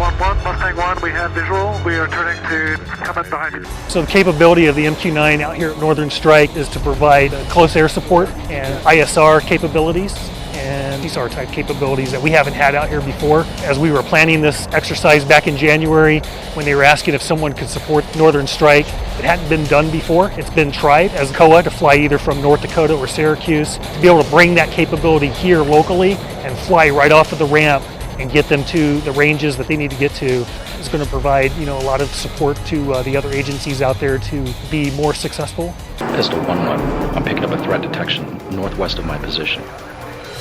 1-1, Mustang 1, we have visual. We are turning to come in behind you. So the capability of the MQ-9 out here at Northern Strike is to provide close air support and ISR capabilities and CSAR type capabilities that we haven't had out here before. As we were planning this exercise back in January, when they were asking if someone could support Northern Strike, it hadn't been done before. It's been tried as COA to fly either from North Dakota or Syracuse. To be able to bring that capability here locally and fly right off of the ramp and get them to the ranges that they need to get to is going to provide, a lot of support to the other agencies out there to be more successful. Pistol 1-1, I'm picking up a threat detection northwest of my position.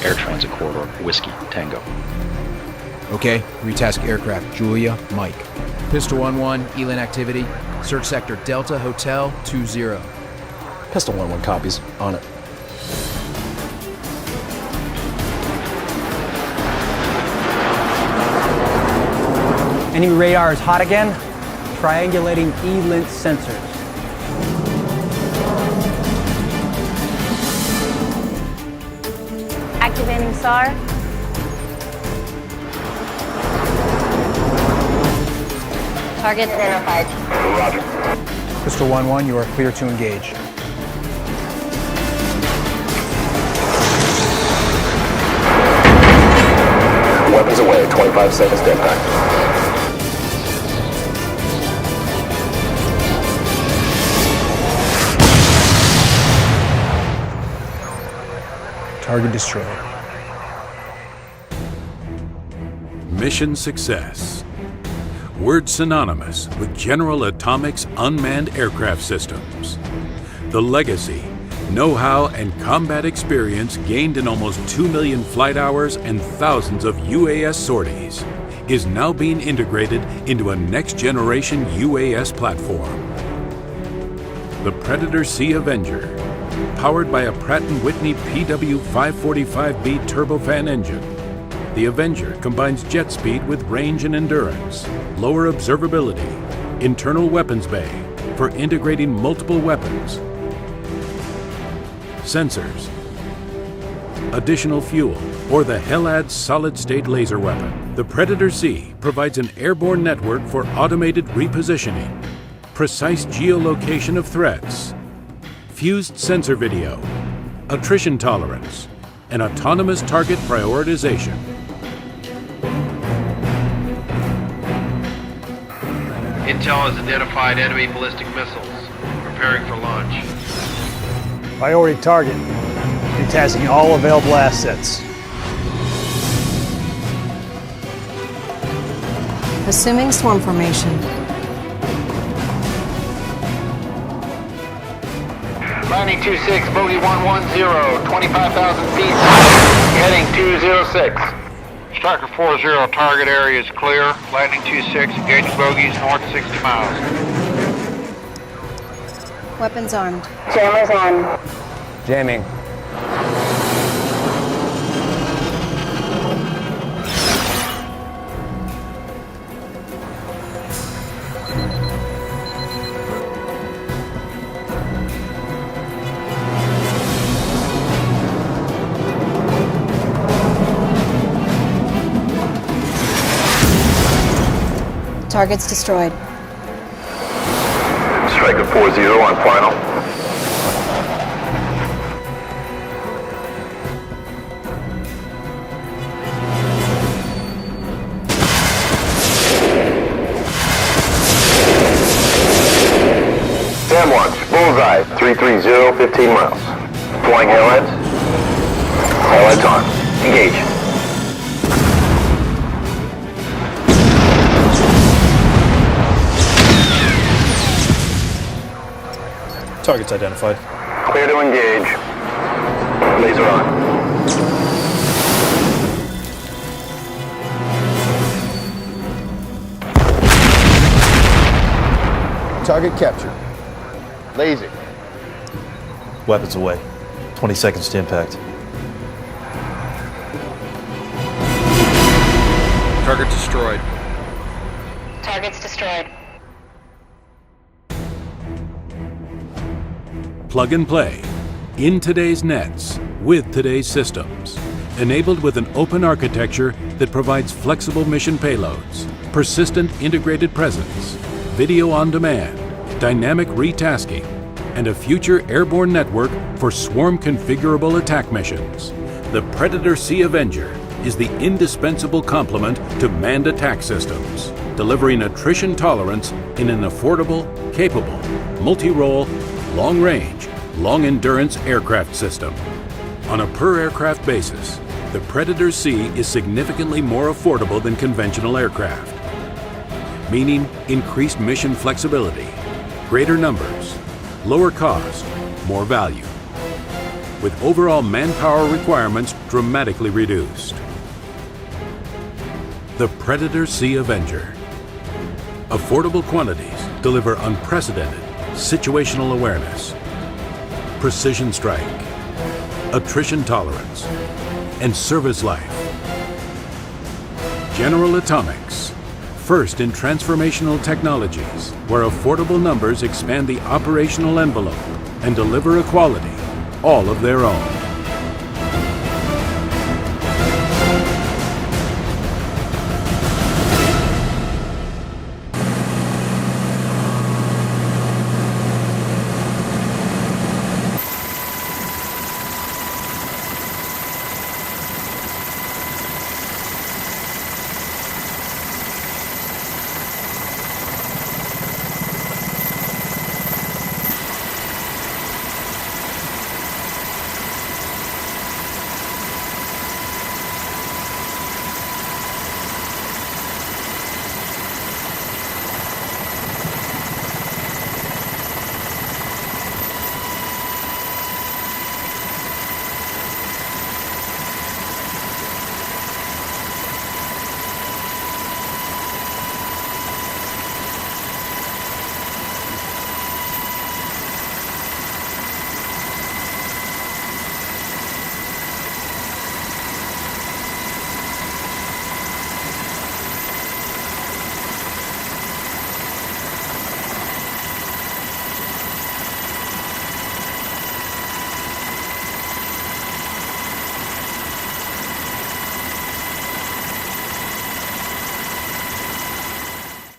Air transit corridor, Whiskey, Tango. Okay, retask aircraft, Julia, Mike. Pistol 1-1, ELIN activity. Search sector Delta Hotel 20. Pistol 1-1 copies, on it. Enemy radar is hot again. Triangulating ELIN sensors. Activating SAR. Target identified. Roger. Pistol 1-1, you are clear to engage. Weapons away, 25 seconds to impact. Target destroyed. Mission success. Word synonymous with General Atomics Unmanned Aircraft Systems. The legacy, know-how, and combat experience gained in almost 2 million flight hours and thousands of UAS sorties is now being integrated into a next-generation UAS platform. The Predator Sea Avenger, powered by a Pratt & Whitney PW545B turbofan engine. The Avenger combines jet speed with range and endurance, lower observability, internal weapons bay for integrating multiple weapons, sensors, additional fuel, or the HELAD solid-state laser weapon. The Predator Sea provides an airborne network for automated repositioning, precise geolocation of threats, fused sensor video, attrition tolerance, and autonomous target prioritization. Intel has identified enemy ballistic missiles, preparing for launch. Priority target. Retasking all available assets. Assuming swarm formation. Landing 26, bogey 110, 25,000 feet, heading 206. Striker 40, target area is clear. Landing 26, engaging bogeys north 60 miles. Weapons armed. Jammers on. Jamming. Targets destroyed. Striker 40 on final. Sam launch, bullseye, 330, 15 miles. Flying HELADs. HELADs on. Engage. Targets identified. Clear to engage. Laser on. Target captured. Laser. Weapons away. 20 seconds to impact. Target destroyed. Targets destroyed. Plug and play in today's nets with today's systems. enabled with an open architecture that provides flexible mission payloads, persistent integrated presence, video on demand, dynamic retasking, and a future airborne network for swarm configurable attack missions. The Predator Sea Avenger is the indispensable complement to manned attack systems, delivering attrition tolerance in an affordable, capable, multi-role, long-range, long-endurance aircraft system. On a per-aircraft basis, the Predator Sea is significantly more affordable than conventional aircraft, meaning increased mission flexibility, greater numbers, lower cost, more value, with overall manpower requirements dramatically reduced. The Predator Sea Avenger. Affordable quantities deliver unprecedented situational awareness, precision strike, attrition tolerance, and service life. General Atomics, first in transformational technologies where affordable numbers expand the operational envelope and deliver a quality all of their own.